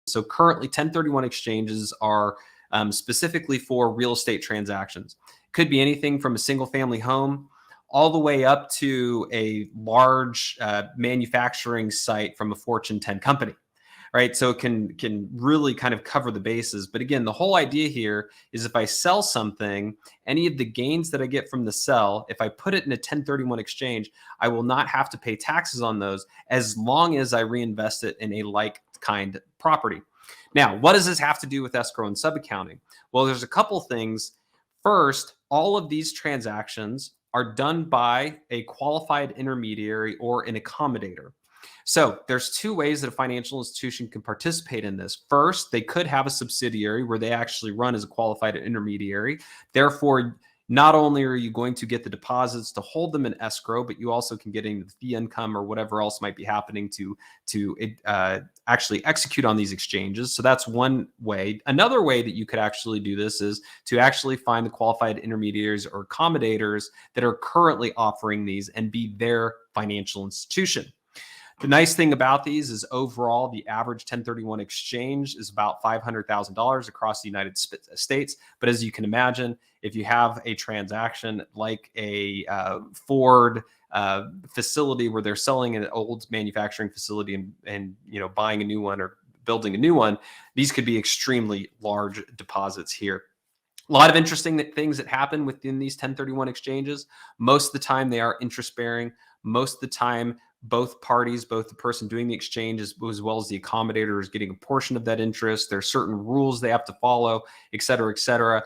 So currently 1031 exchanges are specifically for real estate transactions. Could be anything from a single family home all the way up to a large manufacturing site from a Fortune 10 company. Right. So it can really kind of cover the bases. But again, the whole idea here is if I sell something, any of the gains that I get from the sell, if I put it in a 1031 exchange, I will not have to pay taxes on those as long as I reinvest it in a like kind property. Now, what does this have to do with escrow and sub-accounting? Well, there's a couple things. First, all of these transactions are done by a qualified intermediary or an accommodator. So there's two ways that a financial institution can participate in this. First, they could have a subsidiary where they actually run as a qualified intermediary. Therefore, not only are you going to get the deposits to hold them in escrow, but you also can get into the fee income or whatever else might be happening to actually execute on these exchanges. So that's one way. Another way that you could actually do this is to actually find the qualified intermediaries or accommodators that are currently offering these and be their financial institution. The nice thing about these is overall, the average 1031 exchange is about $500,000 across the United States. But as you can imagine, if you have a transaction like a Ford facility where they're selling an old manufacturing facility and buying a new one or building a new one, these could be extremely large deposits here. A lot of interesting things that happen within these 1031 exchanges. Most of the time, they are interest bearing. Most of the time, both parties, both the person doing the exchange as well as the accommodator is getting a portion of that interest. There are certain rules they have to follow, et cetera, et cetera.